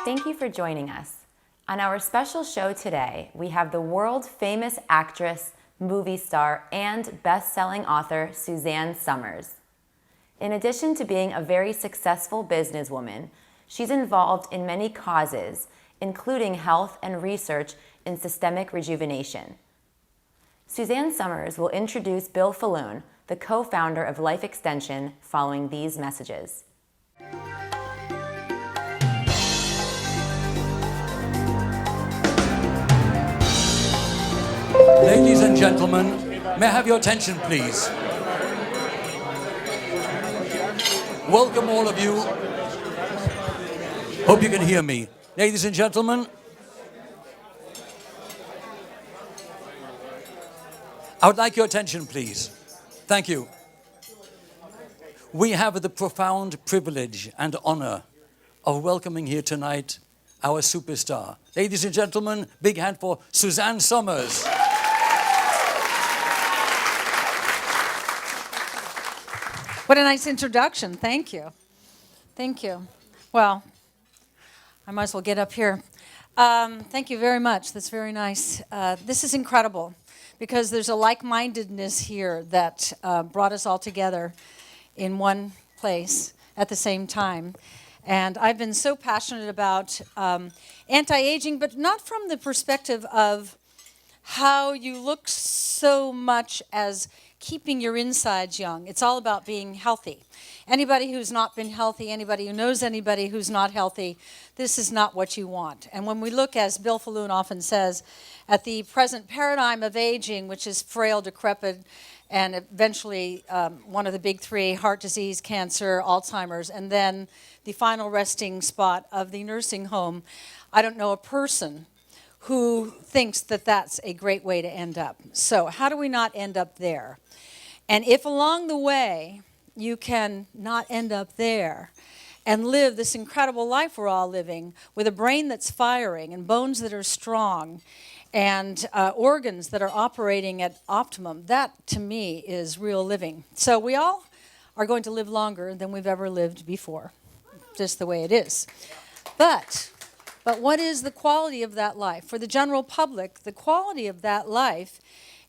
Thank you for joining us. On our special show today, we have the world-famous actress, movie star, and best-selling author, Suzanne Somers. In addition to being a very successful businesswoman, she's involved in many causes, including health and research in systemic rejuvenation. Suzanne Somers will introduce Bill Faloon, the co-founder of Life Extension, following these messages. Ladies and gentlemen, may I have your attention, please? Welcome, all of you. Hope you can hear me. Ladies and gentlemen, I would like your attention, please. Thank you. We have the profound privilege and honor of welcoming here tonight our superstar. Ladies and gentlemen, big hand for Suzanne Somers. What a nice introduction. Thank you. Thank you. Well, I might as well get up here. Thank you very much. That's very nice. This is incredible because there's a like-mindedness here that brought us all together in one place at the same time. And I've been so passionate about anti-aging, but not from the perspective of how you look so much as keeping your insides young. It's all about being healthy. Anybody who's not been healthy, anybody who knows anybody who's not healthy, this is not what you want. And when we look, as Bill Faloon often says, at the present paradigm of aging, which is frail, decrepit, and eventually one of the big three, heart disease, cancer, Alzheimer's, and then the final resting spot of the nursing home, I don't know a person who thinks that that's a great way to end up. So how do we not end up there? And if along the way you can not end up there and live this incredible life we're all living with a brain that's firing and bones that are strong and organs that are operating at optimum, that to me is real living. So we all are going to live longer than we've ever lived before, just the way it is. But what is the quality of that life? For the general public, the quality of that life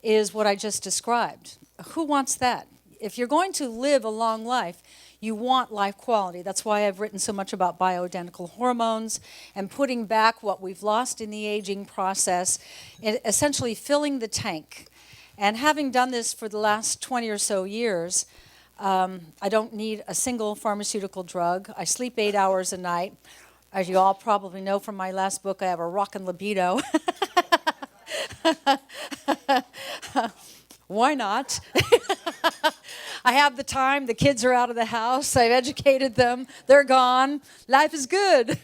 is what I just described. Who wants that? If you're going to live a long life, you want life quality. That's why I've written so much about bioidentical hormones and putting back what we've lost in the aging process, essentially filling the tank. And having done this for the last 20 or so years, I don't need a single pharmaceutical drug. I sleep 8 hours a night. As you all probably know from my last book, I have a rockin' libido. Why not? I have the time. The kids are out of the house. I've educated them. They're gone. Life is good.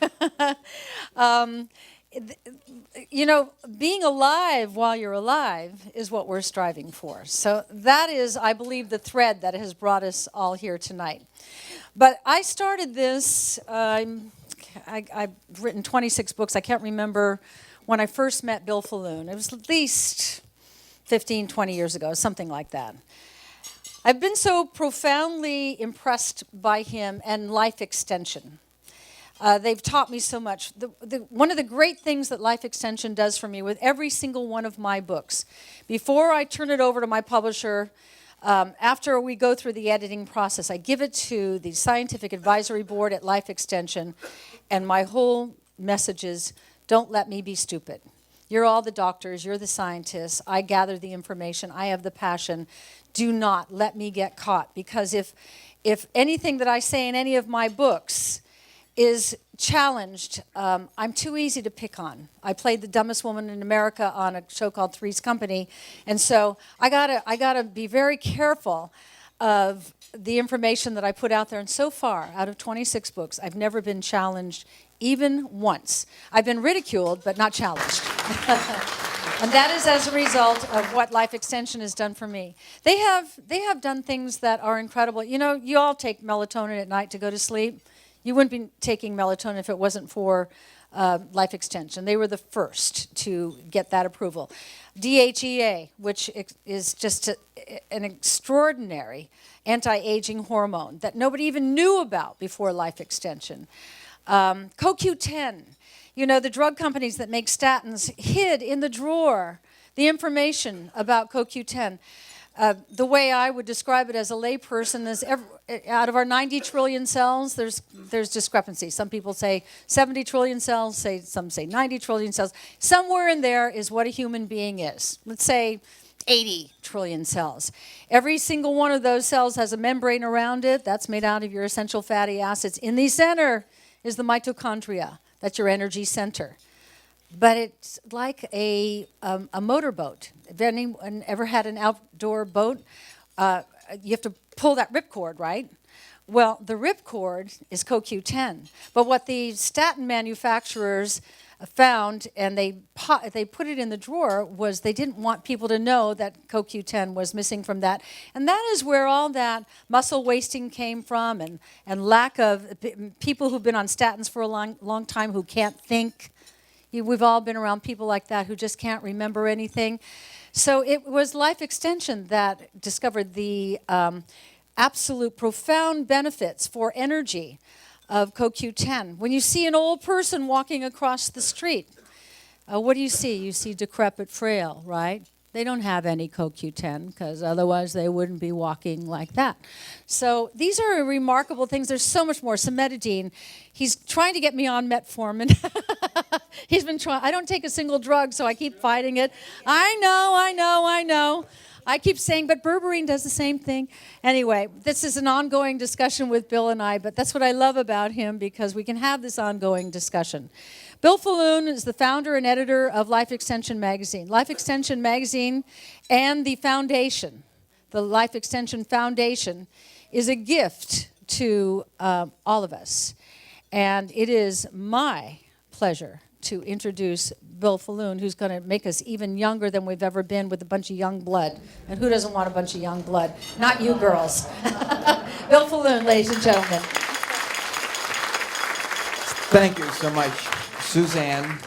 You know, being alive while you're alive is what we're striving for. So that is, I believe, the thread that has brought us all here tonight. But I started this, I've written 26 books. I can't remember when I first met Bill Faloon. It was at least 15, 20 years ago, something like that. I've been so profoundly impressed by him and Life Extension. They've taught me so much. One of the great things that Life Extension does for me with every single one of my books, before I turn it over to my publisher, after we go through the editing process, I give it to the scientific advisory board at Life Extension, and my whole message is, don't let me be stupid. You're all the doctors, you're the scientists, I gather the information, I have the passion. Do not let me get caught, because if anything that I say in any of my books is challenged, I'm too easy to pick on. I played the dumbest woman in America on a show called Three's Company, and so I gotta be very careful of the information that I put out there. And so far, out of 26 books, I've never been challenged even once. I've been ridiculed, but not challenged. And that is as a result of what Life Extension has done for me. They have done things that are incredible. You know, you all take melatonin at night to go to sleep. You wouldn't be taking melatonin if it wasn't for Life Extension. They were the first to get that approval. DHEA, which is just an extraordinary anti-aging hormone that nobody even knew about before Life Extension. CoQ10 You know, the drug companies that make statins hid in the drawer the information about CoQ10. The way I would describe it as a layperson is out of our 90 trillion cells, there's discrepancy. Some people say 70 trillion cells, some say 90 trillion cells. Somewhere in there is what a human being is. Let's say 80 trillion cells. Every single one of those cells has a membrane around it. That's made out of your essential fatty acids. In the center is the mitochondria. That's your energy center. But it's like a motorboat. If anyone ever had an outdoor boat, you have to pull that ripcord, right? Well, the ripcord is CoQ10. But what the statin manufacturers found, and they put it in the drawer, was they didn't want people to know that CoQ10 was missing from that. And that is where all that muscle wasting came from, and lack of people who've been on statins for a long time who can't think. We've all been around people like that who just can't remember anything. So it was Life Extension that discovered the absolute profound benefits for energy of CoQ10. When you see an old person walking across the street, what do you see? You see decrepit, frail, right? They don't have any CoQ10 because otherwise they wouldn't be walking like that. So these are remarkable things. There's so much more. Cimetidine, he's trying to get me on metformin. He's been trying. I don't take a single drug, so I keep fighting it. I know. I keep saying, but berberine does the same thing. Anyway, this is an ongoing discussion with Bill and I, but that's what I love about him, because we can have this ongoing discussion. Bill Faloon is the founder and editor of Life Extension Magazine. Life Extension Magazine and the foundation, the Life Extension Foundation, is a gift to all of us. And it is my pleasure to introduce Bill Faloon, who's going to make us even younger than we've ever been with a bunch of young blood. And who doesn't want a bunch of young blood? Not you girls. Bill Faloon, ladies and gentlemen. Thank you so much, Suzanne,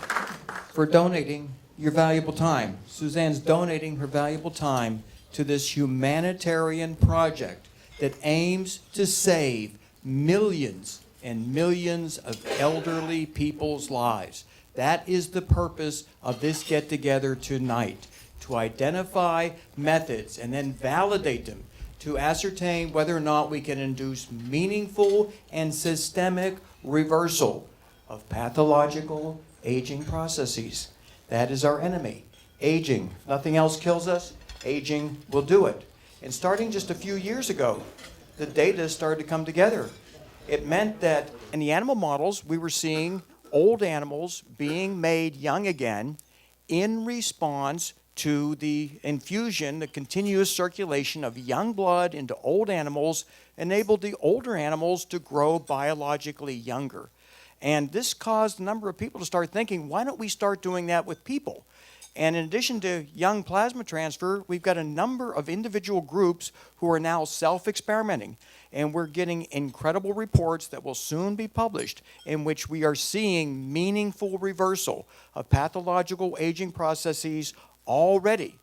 for donating your valuable time. Suzanne's donating her valuable time to this humanitarian project that aims to save millions and millions of elderly people's lives. That is the purpose of this get-together tonight, to identify methods and then validate them to ascertain whether or not we can induce meaningful and systemic reversal of pathological aging processes. That is our enemy. Aging. Nothing else kills us. Aging will do it. And starting just a few years ago, the data started to come together. It meant that in the animal models, we were seeing old animals being made young again in response to the infusion, the continuous circulation of young blood into old animals enabled the older animals to grow biologically younger. And this caused a number of people to start thinking, why don't we start doing that with people? And in addition to young plasma transfer, we've got a number of individual groups who are now self-experimenting. And we're getting incredible reports that will soon be published in which we are seeing meaningful reversal of pathological aging processes already.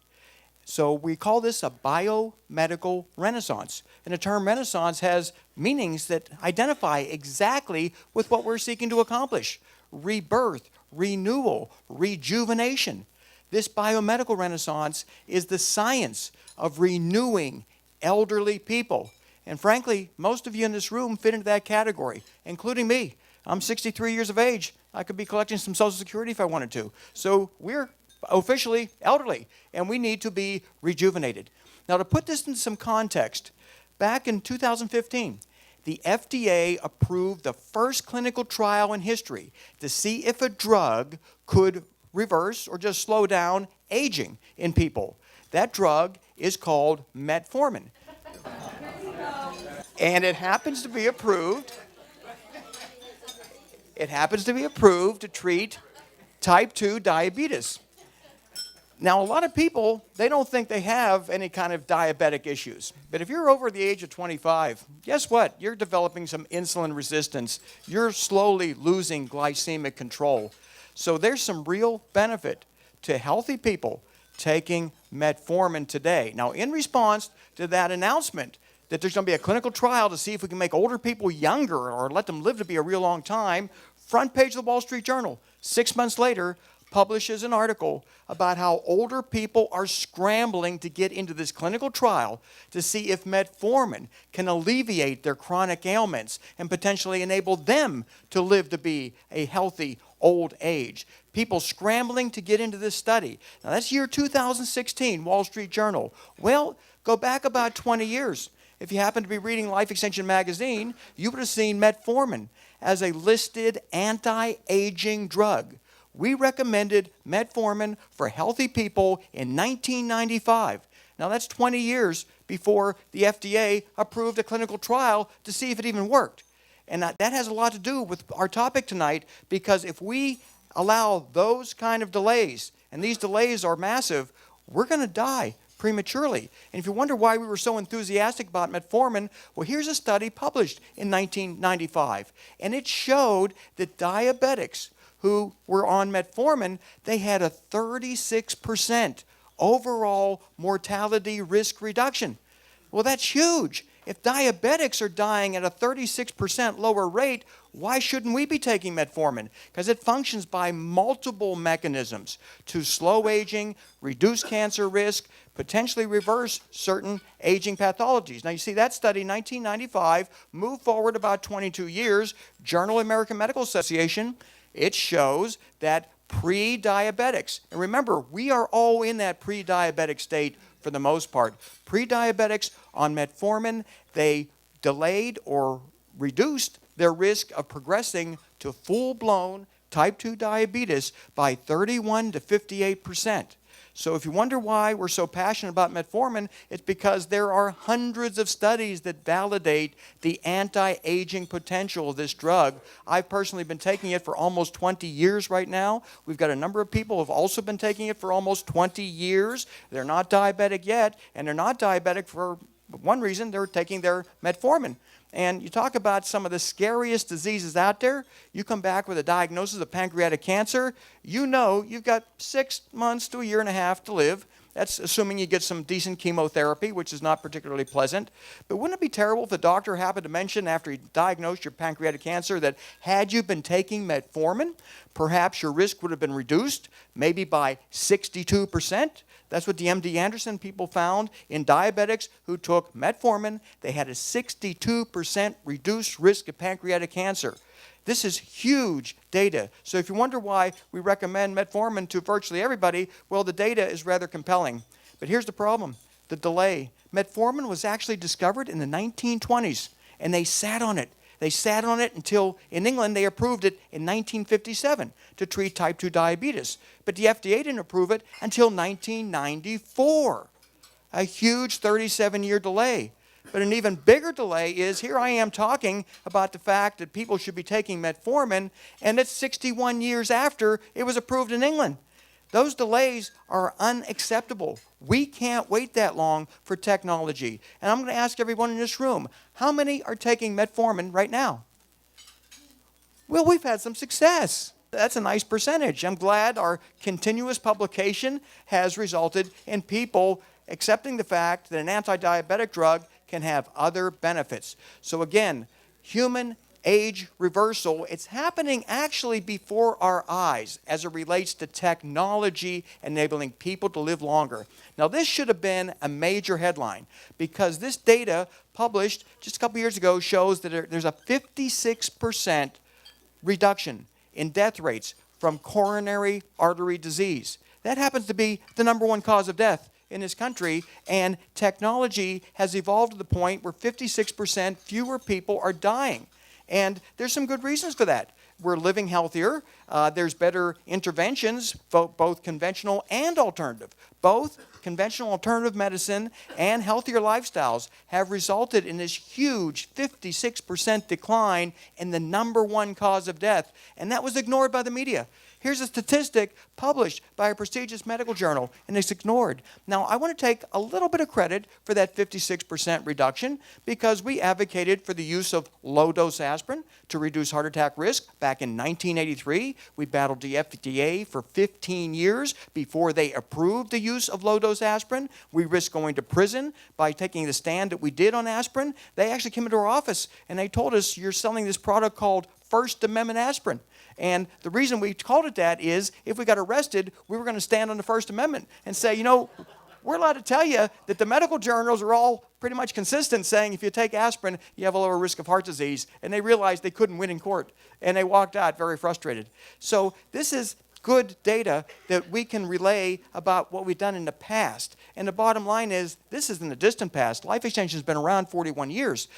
So we call this a biomedical renaissance. And the term renaissance has meanings that identify exactly with what we're seeking to accomplish: rebirth, renewal, rejuvenation. This biomedical renaissance is the science of renewing elderly people. And frankly, most of you in this room fit into that category, including me. I'm 63 years of age. I could be collecting some Social Security if I wanted to. So we're officially elderly, and we need to be rejuvenated. Now, to put this into some context, back in 2015, the FDA approved the first clinical trial in history to see if a drug could reverse or just slow down aging in people. That drug is called metformin. And it happens to be approved. It happens to be approved to treat type 2 diabetes. Now, a lot of people, they don't think they have any kind of diabetic issues. But if you're over the age of 25, guess what? You're developing some insulin resistance. You're slowly losing glycemic control. So there's some real benefit to healthy people taking metformin today. Now, in response to that announcement that there's going to be a clinical trial to see if we can make older people younger or let them live to be a real long time, front page of the Wall Street Journal, 6 months later, publishes an article about how older people are scrambling to get into this clinical trial to see if metformin can alleviate their chronic ailments and potentially enable them to live to be a healthy old age. People scrambling to get into this study. Now that's year 2016, Wall Street Journal. Well, go back about 20 years. If you happen to be reading Life Extension magazine, you would have seen metformin as a listed anti-aging drug. We recommended metformin for healthy people in 1995. Now that's 20 years before the FDA approved a clinical trial to see if it even worked. And that has a lot to do with our topic tonight, because if we allow those kind of delays, and these delays are massive, we're going to die prematurely. And if you wonder why we were so enthusiastic about metformin, well, here's a study published in 1995, and it showed that diabetics who were on metformin, they had a 36% overall mortality risk reduction. Well, that's huge. If diabetics are dying at a 36% lower rate, why shouldn't we be taking metformin? Because it functions by multiple mechanisms to slow aging, reduce cancer risk, potentially reverse certain aging pathologies. Now you see that study, 1995, moved forward about 22 years, Journal of the American Medical Association, it shows that pre-diabetics, and remember, we are all in that pre-diabetic state for the most part. Pre-diabetics on metformin, they delayed or reduced their risk of progressing to full-blown type 2 diabetes by 31 to 58%. So if you wonder why we're so passionate about metformin, it's because there are hundreds of studies that validate the anti-aging potential of this drug. I've personally been taking it for almost 20 years right now. We've got a number of people who have also been taking it for almost 20 years. They're not diabetic yet, and they're not diabetic for one reason: they're taking their metformin. And you talk about some of the scariest diseases out there. You come back with a diagnosis of pancreatic cancer, you know you've got 6 months to a year and a half to live. That's assuming you get some decent chemotherapy, which is not particularly pleasant. But wouldn't it be terrible if the doctor happened to mention after he diagnosed your pancreatic cancer that had you been taking metformin, perhaps your risk would have been reduced, maybe by 62%? That's what the MD Anderson people found in diabetics who took metformin. They had a 62% reduced risk of pancreatic cancer. This is huge data. So if you wonder why we recommend metformin to virtually everybody, well, the data is rather compelling. But here's the problem: the delay. Metformin was actually discovered in the 1920s, and they sat on it. They sat on it until, in England, they approved it in 1957 to treat type 2 diabetes. But the FDA didn't approve it until 1994. A huge 37-year delay. But an even bigger delay is, here I am talking about the fact that people should be taking metformin, and it's 61 years after it was approved in England. Those delays are unacceptable. We can't wait that long for technology. And I'm going to ask everyone in this room, how many are taking metformin right now? Well, we've had some success. That's a nice percentage. I'm glad our continuous publication has resulted in people accepting the fact that an anti-diabetic drug can have other benefits. So again, human age reversal, it's happening actually before our eyes as it relates to technology enabling people to live longer. Now this should have been a major headline, because this data published just a couple years ago shows that there's a 56% reduction in death rates from coronary artery disease. That happens to be the #1 cause of death in this country, and technology has evolved to the point where 56% fewer people are dying. And there's some good reasons for that. We're living healthier. There's better interventions, both conventional and alternative. Both conventional alternative medicine and healthier lifestyles have resulted in this huge 56% decline in the #1 cause of death. And that was ignored by the media. Here's a statistic published by a prestigious medical journal, and it's ignored. Now, I want to take a little bit of credit for that 56% reduction, because we advocated for the use of low-dose aspirin to reduce heart attack risk back in 1983. We battled the FDA for 15 years before they approved the use of low-dose aspirin. We risked going to prison by taking the stand that we did on aspirin. They actually came into our office, and they told us, you're selling this product called First Amendment aspirin. And the reason we called it that is if we got arrested, we were going to stand on the First Amendment and say, we're allowed to tell you that the medical journals are all pretty much consistent saying if you take aspirin, you have a lower risk of heart disease. And they realized they couldn't win in court. And they walked out very frustrated. So this is good data that we can relay about what we've done in the past. And the bottom line is, this is in the distant past. Life extension has been around 41 years.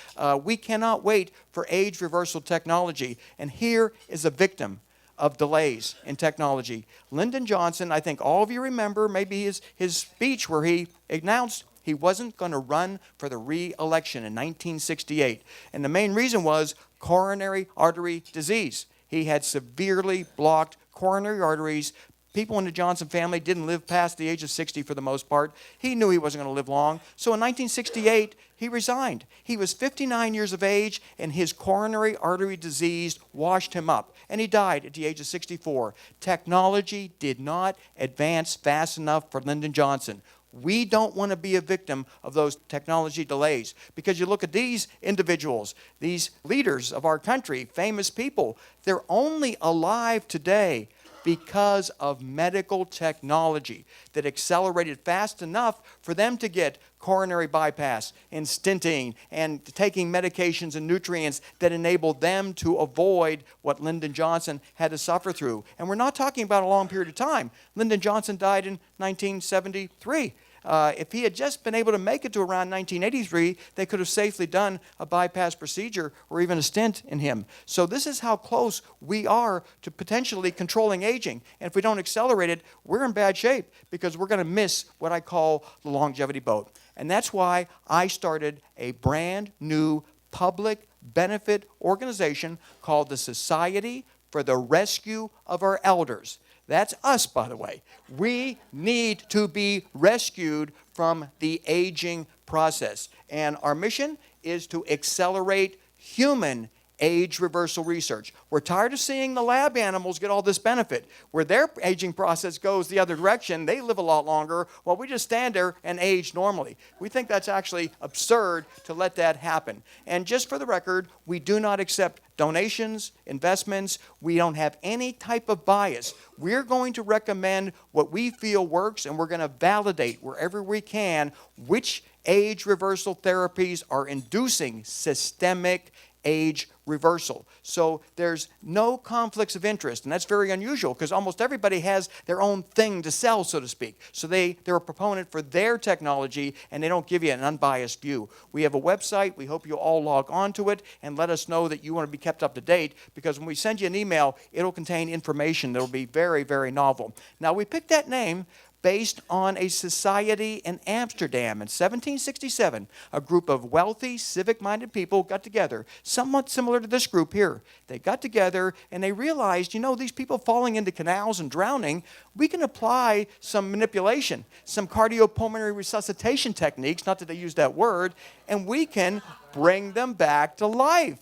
We cannot wait for age reversal technology. And here is a victim of delays in technology. Lyndon Johnson, I think all of you remember maybe his speech where he announced he wasn't going to run for the re-election in 1968. And the main reason was coronary artery disease. He had severely blocked coronary arteries. People in the Johnson family didn't live past the age of 60 for the most part. He knew he wasn't going to live long. So in 1968, he resigned. He was 59 years of age, and his coronary artery disease washed him up. And he died at the age of 64. Technology did not advance fast enough for Lyndon Johnson. We don't want to be a victim of those technology delays, because you look at these individuals, these leaders of our country, famous people, they're only alive today because of medical technology that accelerated fast enough for them to get coronary bypass and stenting and taking medications and nutrients that enabled them to avoid what Lyndon Johnson had to suffer through. And we're not talking about a long period of time. Lyndon Johnson died in 1973. If he had just been able to make it to around 1983, they could have safely done a bypass procedure or even a stent in him. So this is how close we are to potentially controlling aging. And if we don't accelerate it, we're in bad shape, because we're going to miss what I call the longevity boat. And that's why I started a brand new public benefit organization called the Society for the Rescue of Our Elders. That's us, by the way. We need to be rescued from the aging process. And our mission is to accelerate human age reversal research. We're tired of seeing the lab animals get all this benefit. Where their aging process goes the other direction, they live a lot longer, while we just stand there and age normally. We think that's actually absurd to let that happen. And just for the record, we do not accept donations, investments. We don't have any type of bias. We're going to recommend what we feel works, and we're going to validate wherever we can which age reversal therapies are inducing systemic age reversal. So there's no conflicts of interest, and that's very unusual, because almost everybody has their own thing to sell, so to speak. So they're a proponent for their technology, and they don't give you an unbiased view. We have a website. We hope you all log on to it and let us know that you want to be kept up to date, because when we send you an email, it'll contain information that will be very, very novel. Now, we picked that name based on a society in Amsterdam in 1767. A group of wealthy, civic-minded people got together, somewhat similar to this group here. They got together and they realized, these people falling into canals and drowning, we can apply some manipulation, some cardiopulmonary resuscitation techniques, not that they use that word, and we can bring them back to life.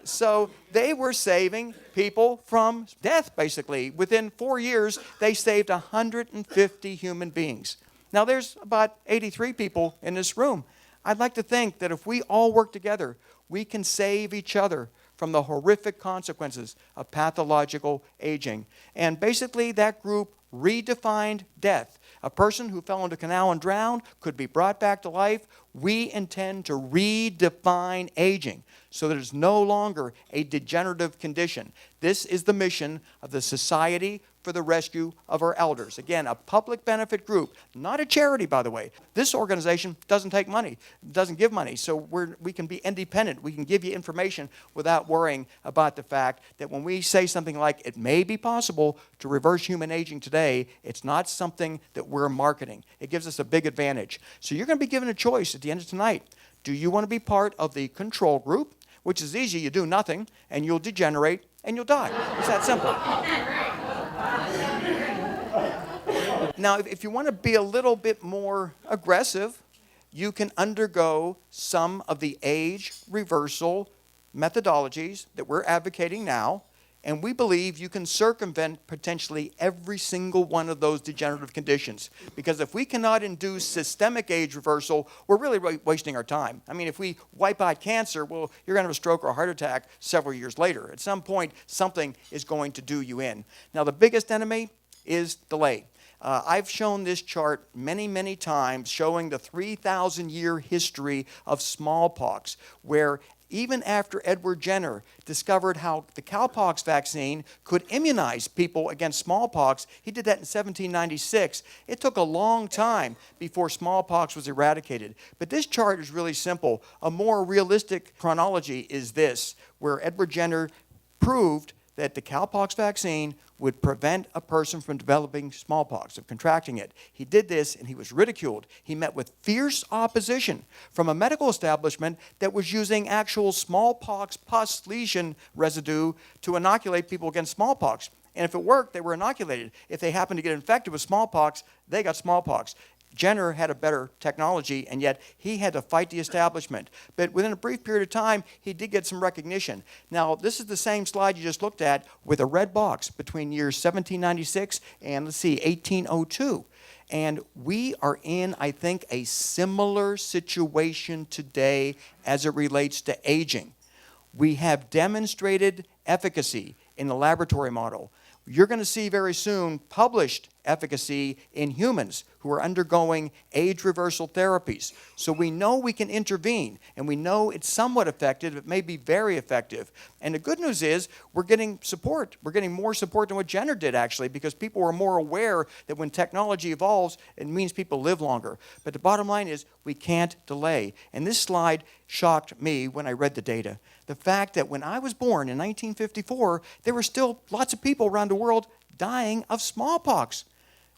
So they were saving people from death, basically. Within 4 years, they saved 150 human beings. Now, there's about 83 people in this room. I'd like to think that if we all work together, we can save each other from the horrific consequences of pathological aging. And basically, that group redefined death. A person who fell into a canal and drowned could be brought back to life. We intend to redefine aging so that it's no longer a degenerative condition. This is the mission of the Society for the Rescue of Our Elders. Again, a public benefit group, not a charity, by the way. This organization doesn't take money, doesn't give money, so we can be independent. We can give you information without worrying about the fact that when we say something like, it may be possible to reverse human aging today, it's not something that we're marketing. It gives us a big advantage. So you're going to be given a choice at the end of tonight. Do you want to be part of the control group, which is easy, you do nothing, and you'll degenerate, and you'll die. It's that simple. Now, if you want to be a little bit more aggressive, you can undergo some of the age reversal methodologies that we're advocating now, And we believe you can circumvent potentially every single one of those degenerative conditions. Because if we cannot induce systemic age reversal, we're really wasting our time. I mean, if we wipe out cancer, well, you're going to have a stroke or a heart attack several years later. At some point, something is going to do you in. Now, the biggest enemy is delay. I've shown this chart many, many times showing the 3,000-year history of smallpox, where even after Edward Jenner discovered how the cowpox vaccine could immunize people against smallpox, he did that in 1796. It took a long time before smallpox was eradicated. But this chart is really simple. A more realistic chronology is this, where Edward Jenner proved that the cowpox vaccine would prevent a person from developing smallpox, of contracting it. He did this and he was ridiculed. He met with fierce opposition from a medical establishment that was using actual smallpox pus lesion residue to inoculate people against smallpox. And if it worked, they were inoculated. If they happened to get infected with smallpox, they got smallpox. Jenner had a better technology, and yet he had to fight the establishment. But within a brief period of time, he did get some recognition. Now, this is the same slide you just looked at with a red box between years 1796 and, 1802. And we are in, I think, a similar situation today as it relates to aging. We have demonstrated efficacy in the laboratory model. You're going to see very soon published efficacy in humans who are undergoing age reversal therapies. So we know we can intervene, and we know it's somewhat effective. It may be very effective. And the good news is we're getting support. We're getting more support than what Jenner did, actually, because people are more aware that when technology evolves, it means people live longer. But the bottom line is we can't delay. And this slide shocked me when I read the data. The fact that when I was born in 1954, there were still lots of people around the world dying of smallpox.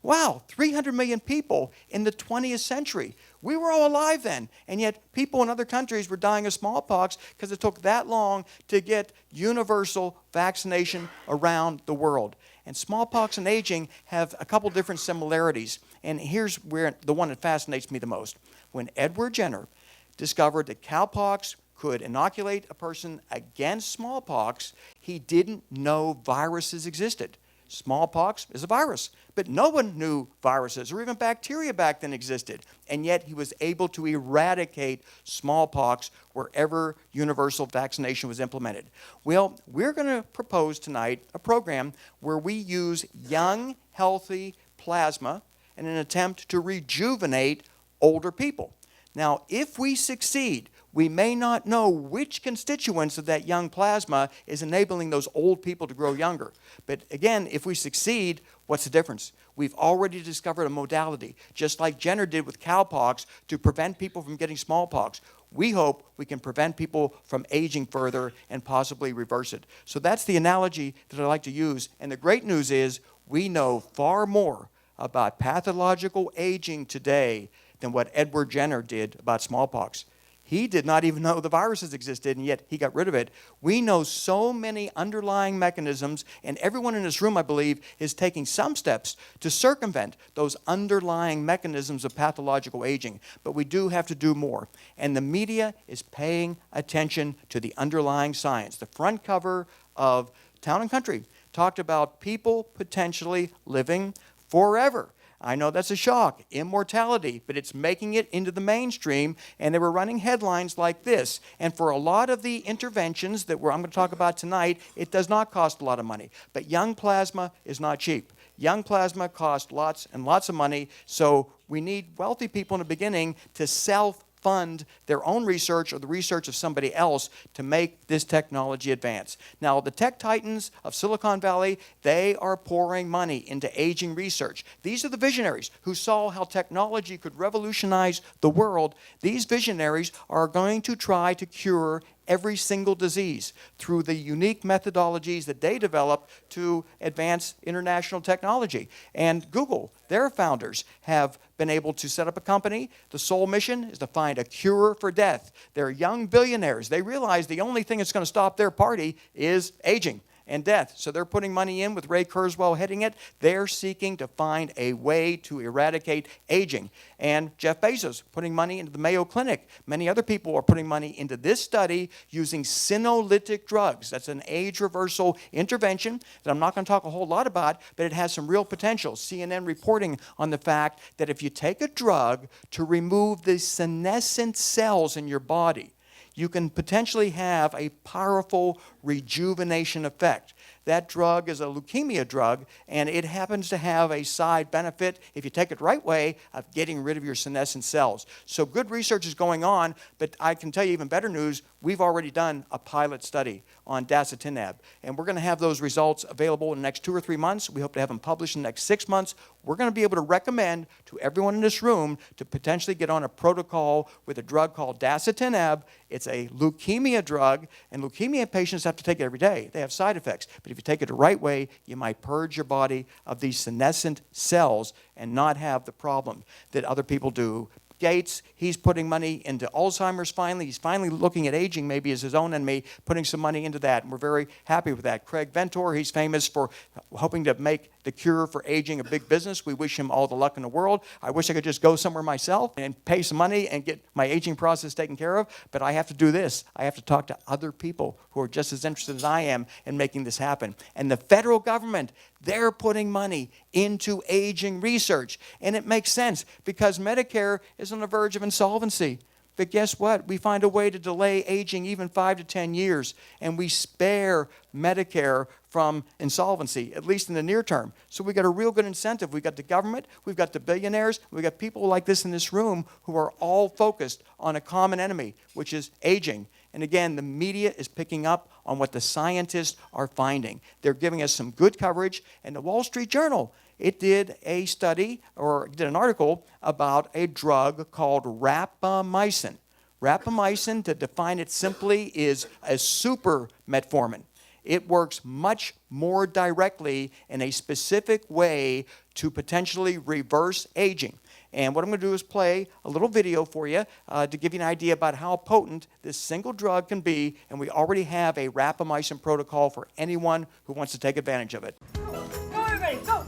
Wow, 300 million people in the 20th century. We were all alive then, and yet people in other countries were dying of smallpox because it took that long to get universal vaccination around the world. And smallpox and aging have a couple different similarities, and here's where the one that fascinates me the most. When Edward Jenner discovered that cowpox could inoculate a person against smallpox, he didn't know viruses existed. Smallpox is a virus, but no one knew viruses or even bacteria back then existed. And yet he was able to eradicate smallpox wherever universal vaccination was implemented. Well, we're going to propose tonight a program where we use young, healthy plasma in an attempt to rejuvenate older people. Now, if we succeed, we may not know which constituents of that young plasma is enabling those old people to grow younger. But again, if we succeed, what's the difference? We've already discovered a modality, just like Jenner did with cowpox, to prevent people from getting smallpox. We hope we can prevent people from aging further and possibly reverse it. So that's the analogy that I like to use. And the great news is we know far more about pathological aging today than what Edward Jenner did about smallpox. He did not even know the viruses existed, and yet he got rid of it. We know so many underlying mechanisms, and everyone in this room, I believe, is taking some steps to circumvent those underlying mechanisms of pathological aging. But we do have to do more. And the media is paying attention to the underlying science. The front cover of Town & Country talked about people potentially living forever. I know that's a shock, immortality, but it's making it into the mainstream, and they were running headlines like this. And for a lot of the interventions that I'm going to talk about tonight, it does not cost a lot of money. But young plasma is not cheap. Young plasma costs lots and lots of money, so we need wealthy people in the beginning to self-fund their own research or the research of somebody else to make this technology advance. Now, the tech titans of Silicon Valley, they are pouring money into aging research. These are the visionaries who saw how technology could revolutionize the world. These visionaries are going to try to cure every single disease through the unique methodologies that they develop to advance international technology. And Google, their founders, have been able to set up a company. The sole mission is to find a cure for death. They're young billionaires. They realize the only thing that's going to stop their party is aging. and death. So they're putting money in with Ray Kurzweil heading it. They're seeking to find a way to eradicate aging. And Jeff Bezos putting money into the Mayo Clinic. Many other people are putting money into this study using senolytic drugs. That's an age reversal intervention that I'm not going to talk a whole lot about, but it has some real potential. CNN reporting on the fact that if you take a drug to remove the senescent cells in your body, you can potentially have a powerful rejuvenation effect. That drug is a leukemia drug, and it happens to have a side benefit, if you take it the right way, of getting rid of your senescent cells. So good research is going on, but I can tell you even better news, we've already done a pilot study on dasatinib, and we're going to have those results available in the next 2 or 3 months. We hope to have them published in the next 6 months. We're going to be able to recommend to everyone in this room to potentially get on a protocol with a drug called dasatinib. It's a leukemia drug, and leukemia patients have to take it every day. They have side effects, but if you take it the right way, you might purge your body of these senescent cells and not have the problem that other people do. Gates, he's putting money into Alzheimer's finally. He's finally looking at aging maybe as his own enemy, putting some money into that, and we're very happy with that. Craig Venter, he's famous for hoping to make the cure for aging a big business. We wish him all the luck in the world. I wish I could just go somewhere myself and pay some money and get my aging process taken care of, but I have to do this. I have to talk to other people who are just as interested as I am in making this happen. And the federal government, they're putting money into aging research. And it makes sense because Medicare is on the verge of insolvency. But guess what? We find a way to delay aging even 5 to 10 years, and we spare Medicare from insolvency, at least in the near term. So we got a real good incentive. We've got the government, we've got the billionaires, we've got people like this in this room who are all focused on a common enemy, which is aging. And again, the media is picking up on what the scientists are finding. They're giving us some good coverage. And the Wall Street Journal, it did a study, or did an article about a drug called Rapamycin. Rapamycin, to define it simply, is a super metformin. It works much more directly in a specific way to potentially reverse aging. And what I'm going to do is play a little video for you to give you an idea about how potent this single drug can be, and we already have a Rapamycin protocol for anyone who wants to take advantage of it. Go, everybody, go!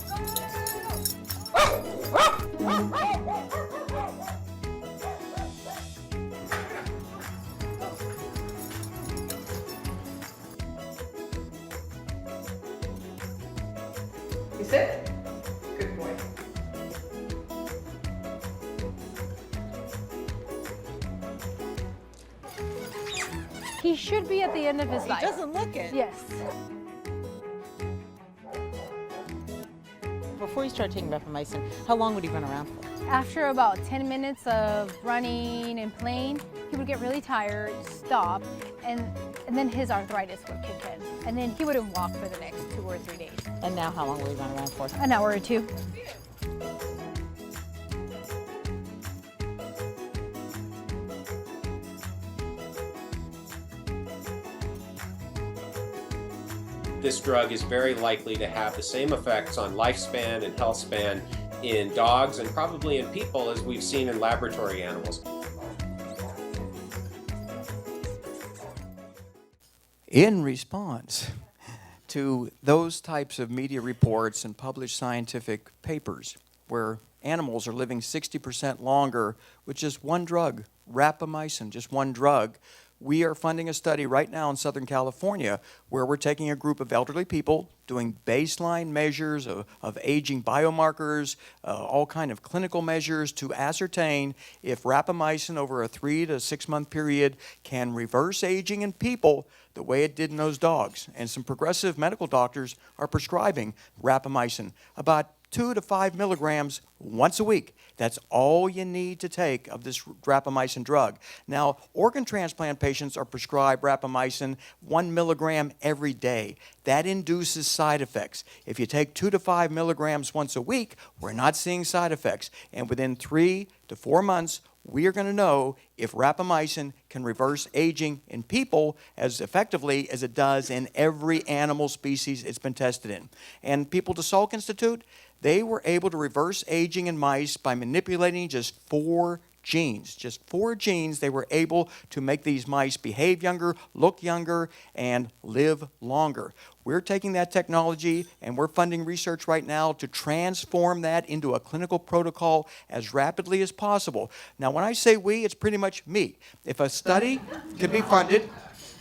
You sit? Good boy. He should be at the end of his life. He doesn't look it. Yes. Before he started taking Rapamycin, how long would he run around for? After about 10 minutes of running and playing, he would get really tired, stop, and then his arthritis would kick in. And then he wouldn't walk for the next 2 or 3 days. And now how long will he run around for? An hour or two. This drug is very likely to have the same effects on lifespan and health span in dogs and probably in people as we've seen in laboratory animals. In response to those types of media reports and published scientific papers where animals are living 60% longer with just one drug, Rapamycin, just one drug, we are funding a study right now in Southern California where we're taking a group of elderly people, doing baseline measures of aging biomarkers, all kind of clinical measures to ascertain if Rapamycin over a 3 to 6 month period can reverse aging in people the way it did in those dogs. And some progressive medical doctors are prescribing Rapamycin, about 2 to 5 milligrams once a week. That's all you need to take of this Rapamycin drug. Now, organ transplant patients are prescribed Rapamycin 1 milligram every day. That induces side effects. If you take 2 to 5 milligrams once a week, we're not seeing side effects. And within 3 to 4 months, we are going to know if Rapamycin can reverse aging in people as effectively as it does in every animal species it's been tested in. And people at the Salk Institute, they were able to reverse aging in mice by manipulating just 4 genes, just 4 genes, they were able to make these mice behave younger, look younger, and live longer. We're taking that technology and we're funding research right now to transform that into a clinical protocol as rapidly as possible. Now, when I say we, it's pretty much me. If a study could be funded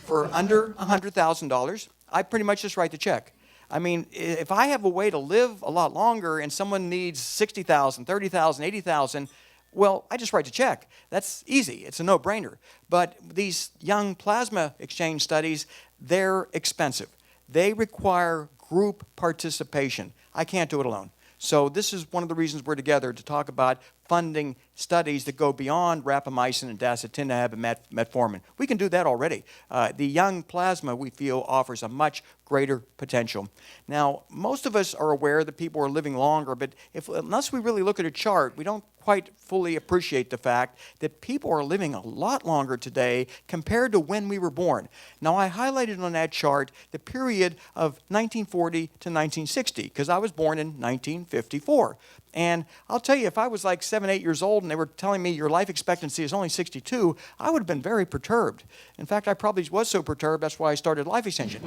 for under $100,000, I pretty much just write the check. I mean, if I have a way to live a lot longer and someone needs 60,000, 30,000, 80,000, well, I just write the check. That's easy. It's a no-brainer. But these young plasma exchange studies, they're expensive. They require group participation. I can't do it alone. So this is one of the reasons we're together, to talk about funding studies that go beyond rapamycin and dasatinib and metformin. We can do that already. The young plasma, we feel, offers a much greater potential. Now, most of us are aware that people are living longer, but unless we really look at a chart, we don't quite fully appreciate the fact that people are living a lot longer today compared to when we were born. Now, I highlighted on that chart the period of 1940 to 1960, because I was born in 1954. And I'll tell you, if I was like 7, 8 years old and they were telling me your life expectancy is only 62, I would have been very perturbed. In fact, I probably was so perturbed, that's why I started Life Extension.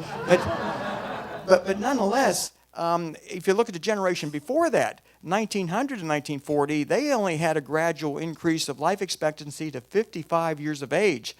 But nonetheless, if you look at the generation before that, 1900 to 1940, they only had a gradual increase of life expectancy to 55 years of age.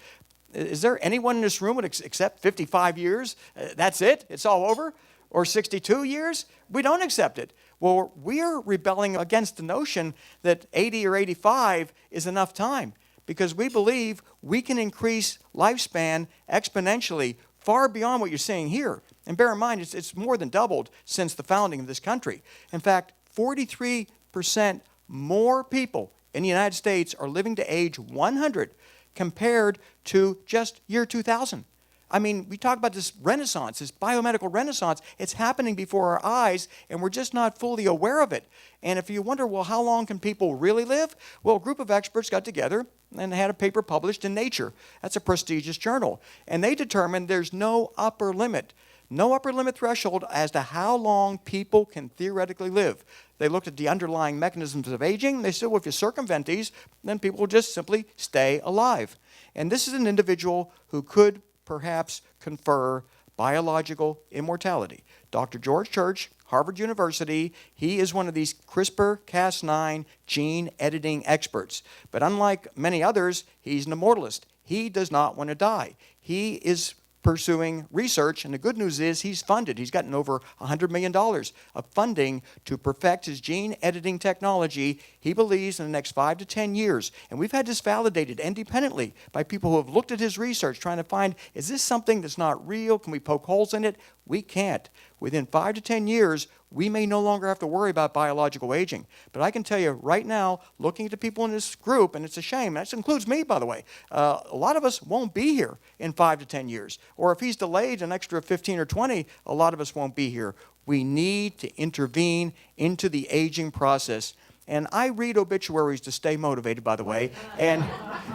Is there anyone in this room who would accept 55 years? That's it? It's all over? Or 62 years? We don't accept it. Well, we're rebelling against the notion that 80 or 85 is enough time, because we believe we can increase lifespan exponentially far beyond what you're seeing here. And bear in mind, it's more than doubled since the founding of this country. In fact, 43% more people in the United States are living to age 100 compared to just year 2000. I mean, we talk about this renaissance, this biomedical renaissance. It's happening before our eyes, and we're just not fully aware of it. And if you wonder, well, how long can people really live? Well, a group of experts got together and had a paper published in Nature. That's a prestigious journal. And they determined there's no upper limit threshold as to how long people can theoretically live. They looked at the underlying mechanisms of aging. They said, well, if you circumvent these, then people will just simply stay alive. And this is an individual who could perhaps confer biological immortality. Dr. George Church, Harvard University, he is one of these CRISPR-Cas9 gene editing experts. But unlike many others, he's an immortalist. He does not want to die. He is pursuing research, and the good news is he's funded. He's gotten over $100 million of funding to perfect his gene editing technology. He believes in the next 5 to 10 years, and we've had this validated independently by people who have looked at his research trying to find, is this something that's not real? Can we poke holes in it? We can't. Within 5 to 10 years, we may no longer have to worry about biological aging. But I can tell you right now, looking at the people in this group, and it's a shame, that includes me, by the way, a lot of us won't be here in 5 to 10 years. Or if he's delayed an extra 15 or 20, a lot of us won't be here. We need to intervene into the aging process. And I read obituaries to stay motivated, by the way. And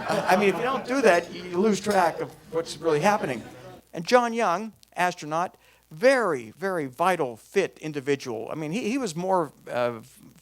I mean, if you don't do that, you lose track of what's really happening. And John Young, astronaut, very, very vital, fit individual. I mean, he was more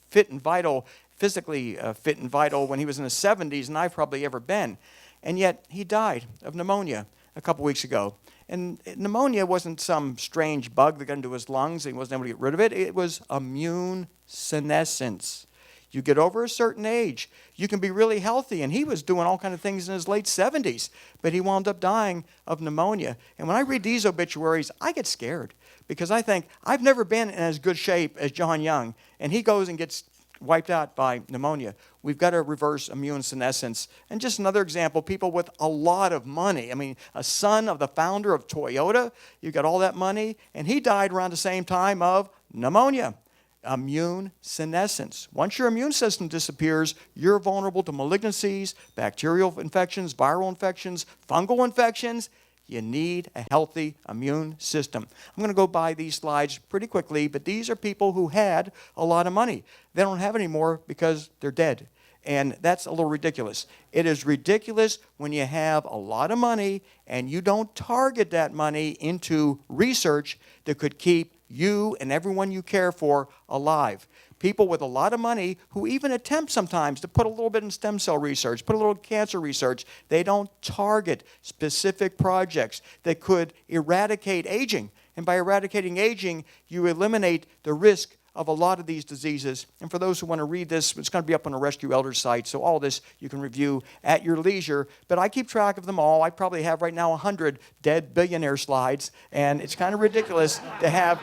fit and vital, physically fit and vital when he was in his 70s than I've probably ever been. And yet he died of pneumonia a couple weeks ago. And pneumonia wasn't some strange bug that got into his lungs and he wasn't able to get rid of it. It was immune senescence. You get over a certain age, you can be really healthy. And he was doing all kinds of things in his late 70s, but he wound up dying of pneumonia. And when I read these obituaries, I get scared because I think, I've never been in as good shape as John Young, and he goes and gets wiped out by pneumonia. We've got to reverse immune senescence. And just another example, people with a lot of money. I mean, a son of the founder of Toyota, you got all that money, and he died around the same time of pneumonia. Immune senescence. Once your immune system disappears, you're vulnerable to malignancies, bacterial infections, viral infections, fungal infections. You need a healthy immune system. I'm going to go by these slides pretty quickly, but these are people who had a lot of money. They don't have it anymore because they're dead. And that's a little ridiculous. It is ridiculous when you have a lot of money and you don't target that money into research that could keep you and everyone you care for alive. People with a lot of money who even attempt sometimes to put a little bit in stem cell research, put a little cancer research, they don't target specific projects that could eradicate aging. And by eradicating aging, you eliminate the risk of a lot of these diseases. And for those who want to read this, it's going to be up on the Rescue Elders site, so all this you can review at your leisure. But I keep track of them all. I probably have right now 100 dead billionaire slides, and it's kind of ridiculous to have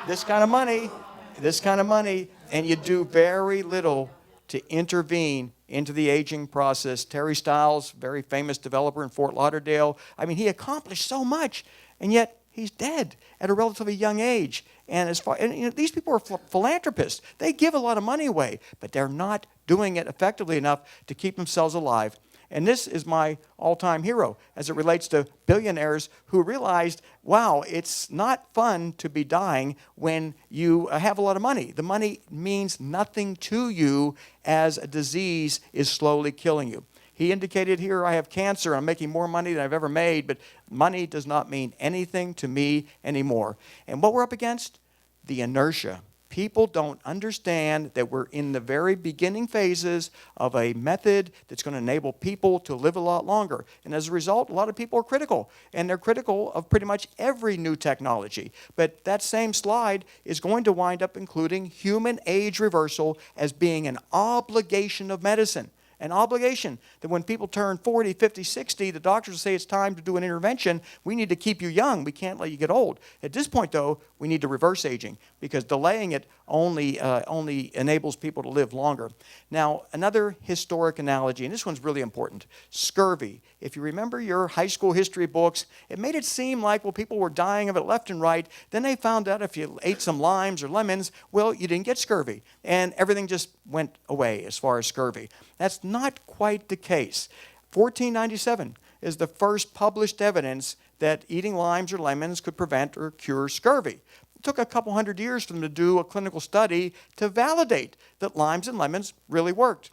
this kind of money, and you do very little to intervene into the aging process. Terry Stiles, very famous developer in Fort Lauderdale, I mean, he accomplished so much, and yet he's dead at a relatively young age. And these people are philanthropists. They give a lot of money away, but they're not doing it effectively enough to keep themselves alive. And this is my all-time hero as it relates to billionaires who realized, wow, it's not fun to be dying when you have a lot of money. The money means nothing to you as a disease is slowly killing you. He indicated here, I have cancer, I'm making more money than I've ever made, but money does not mean anything to me anymore. And what we're up against? The inertia. People don't understand that we're in the very beginning phases of a method that's going to enable people to live a lot longer. And as a result, a lot of people are critical. And they're critical of pretty much every new technology. But that same slide is going to wind up including human age reversal as being an obligation of medicine. An obligation that when people turn 40, 50, 60, the doctors say it's time to do an intervention. We need to keep you young. We can't let you get old. At this point, though, we need to reverse aging because delaying it only enables people to live longer. Now, another historic analogy, and this one's really important, scurvy. If you remember your high school history books, it made it seem like, well, people were dying of it left and right. Then they found out if you ate some limes or lemons, well, you didn't get scurvy. And everything just went away as far as scurvy. That's not quite the case. 1497 is the first published evidence that eating limes or lemons could prevent or cure scurvy. It took a couple hundred years for them to do a clinical study to validate that limes and lemons really worked.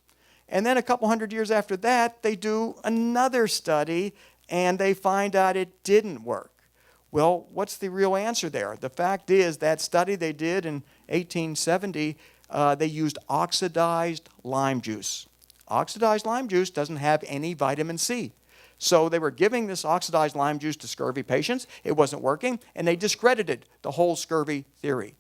And then a couple hundred years after that, they do another study and they find out it didn't work. Well, what's the real answer there? The fact is that study they did in 1870, they used oxidized lime juice. Oxidized lime juice doesn't have any vitamin C. So they were giving this oxidized lime juice to scurvy patients. It wasn't working, and they discredited the whole scurvy theory.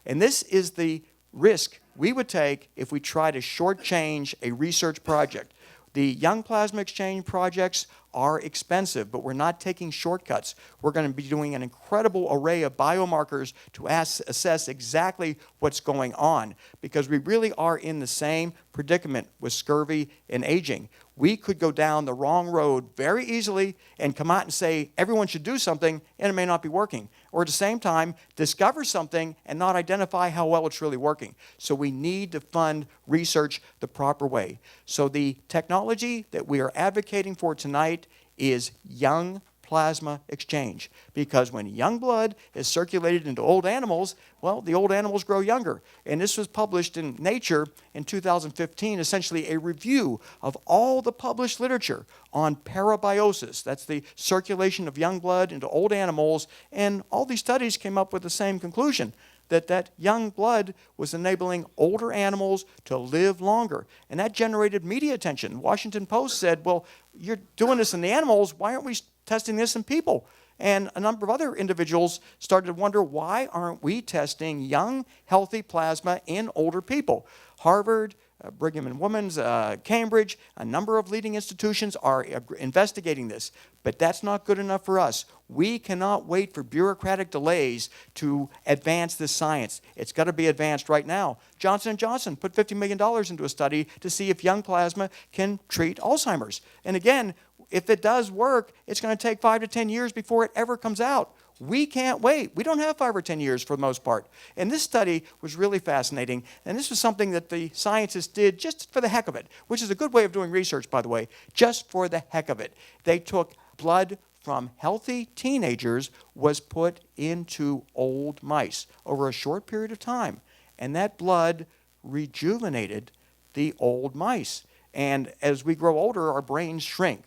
And this is the risk we would take if we try to shortchange a research project. The young plasma exchange projects are expensive, but we're not taking shortcuts. We're going to be doing an incredible array of biomarkers to assess exactly what's going on because we really are in the same predicament with scurvy and aging. We could go down the wrong road very easily and come out and say everyone should do something and it may not be working. Or at the same time, discover something and not identify how well it's really working. So we need to fund research the proper way. So the technology that we are advocating for tonight is young plasma exchange. Because when young blood is circulated into old animals, well, the old animals grow younger. And this was published in Nature in 2015, essentially a review of all the published literature on parabiosis. That's the circulation of young blood into old animals. And all these studies came up with the same conclusion, that young blood was enabling older animals to live longer. And that generated media attention. The Washington Post said, well, you're doing this in the animals, why aren't we testing this in people? And a number of other individuals started to wonder, why aren't we testing young, healthy plasma in older people? Harvard, Brigham and Women's, Cambridge, a number of leading institutions are investigating this. But that's not good enough for us. We cannot wait for bureaucratic delays to advance this science. It's got to be advanced right now. Johnson & Johnson put $50 million into a study to see if young plasma can treat Alzheimer's. And again, if it does work, it's going to take 5 to 10 years before it ever comes out. We can't wait. We don't have 5 or 10 years for the most part. And this study was really fascinating. And this was something that the scientists did just for the heck of it, which is a good way of doing research, by the way, just for the heck of it. They took blood from healthy teenagers, was put into old mice over a short period of time. And that blood rejuvenated the old mice. And as we grow older, our brains shrink.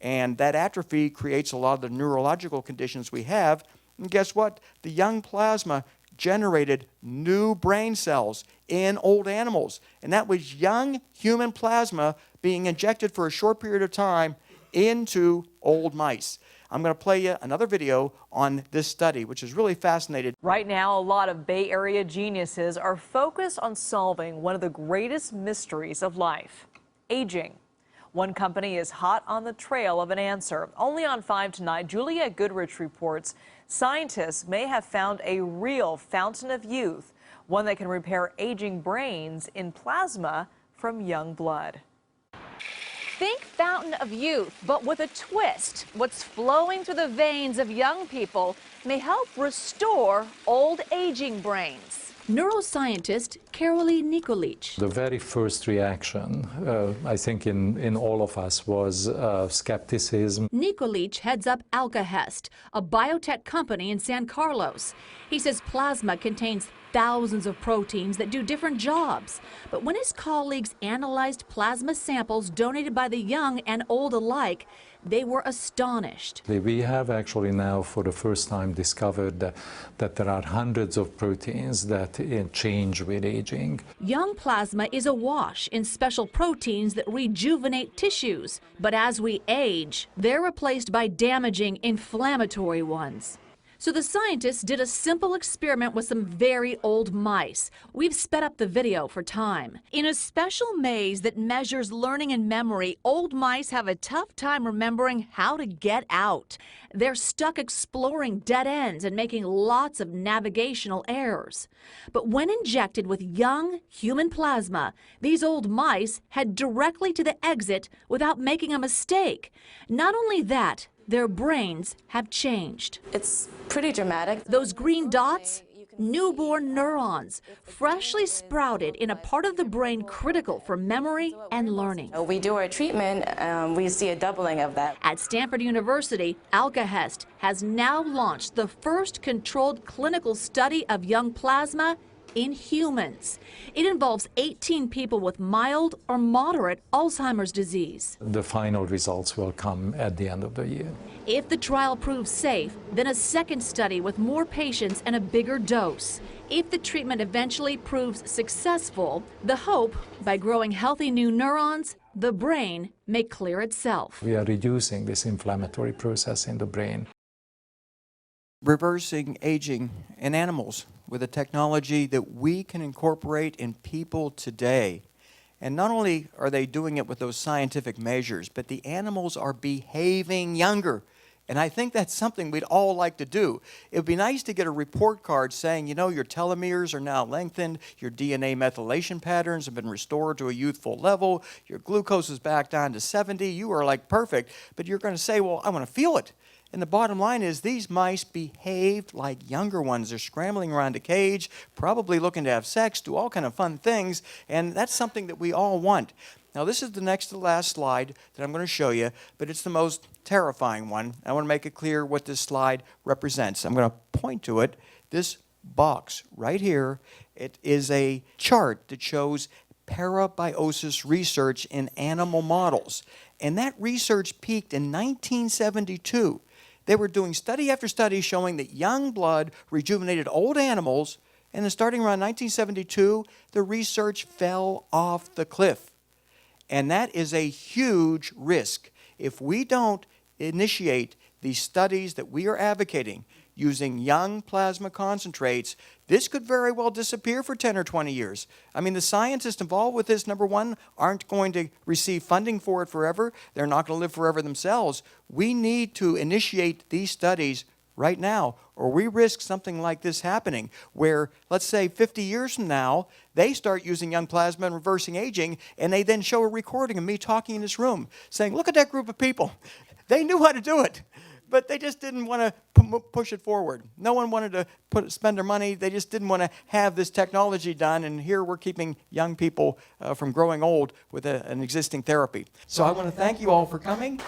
And that atrophy creates a lot of the neurological conditions we have. And guess what? The young plasma generated new brain cells in old animals. And that was young human plasma being injected for a short period of time into old mice. I'm going to play you another video on this study, which is really fascinating. Right now, a lot of Bay Area geniuses are focused on solving one of the greatest mysteries of life, aging. One company is hot on the trail of an answer. Only on 5 tonight, Juliette Goodrich reports scientists may have found a real fountain of youth, one that can repair aging brains in plasma from young blood. Think fountain of youth, but with a twist. What's flowing through the veins of young people may help restore old aging brains. Neuroscientist Carolee Nikolic. The very first reaction, I think, in all of us was skepticism. Nikolic heads up Alkahest, a biotech company in San Carlos. He says plasma contains thousands of proteins that do different jobs. But when his colleagues analyzed plasma samples donated by the young and old alike, they were astonished. We have actually now for the first time discovered that there are hundreds of proteins that change with aging. Young plasma is awash in special proteins that rejuvenate tissues. But as we age, they're replaced by damaging inflammatory ones. So the scientists did a simple experiment with some very old mice. We've sped up the video for time. In a special maze that measures learning and memory, old mice have a tough time remembering how to get out. They're stuck exploring dead ends and making lots of navigational errors. But when injected with young human plasma, these old mice head directly to the exit without making a mistake. Not only that, their brains have changed. It's pretty dramatic. Those green dots? Newborn neurons, freshly sprouted in a part of the brain critical for memory and learning. We do our treatment, we see a doubling of that. At Stanford University, Alkahest has now launched the first controlled clinical study of young plasma in humans. It involves 18 people with mild or moderate Alzheimer's disease. The final results will come at the end of the year. If the trial proves safe, then a second study with more patients and a bigger dose. If the treatment eventually proves successful, the hope, by growing healthy new neurons, the brain may clear itself. We are reducing this inflammatory process in the brain. Reversing aging in animals with a technology that we can incorporate in people today. And not only are they doing it with those scientific measures, but the animals are behaving younger. And I think that's something we'd all like to do. It would be nice to get a report card saying, you know, your telomeres are now lengthened, your DNA methylation patterns have been restored to a youthful level, your glucose is back down to 70, you are like perfect. But you're going to say, well, I want to feel it. And the bottom line is these mice behaved like younger ones. They're scrambling around a cage, probably looking to have sex, do all kind of fun things, and that's something that we all want. Now, this is the next to last slide that I'm going to show you, but it's the most terrifying one. I want to make it clear what this slide represents. I'm going to point to it. This box right here, it is a chart that shows parabiosis research in animal models. And that research peaked in 1972. They were doing study after study showing that young blood rejuvenated old animals, and then starting around 1972, the research fell off the cliff. And that is a huge risk. If we don't initiate these studies that we are advocating using young plasma concentrates, this could very well disappear for 10 or 20 years. I mean, the scientists involved with this, number one, aren't going to receive funding for it forever. They're not going to live forever themselves. We need to initiate these studies right now, or we risk something like this happening, where, let's say 50 years from now, they start using young plasma and reversing aging, and they then show a recording of me talking in this room, saying, look at that group of people. They knew how to do it, but they just didn't want to push it forward. No one wanted to spend their money. They just didn't want to have this technology done, and here we're keeping young people from growing old with an existing therapy. So I want to thank you all for coming.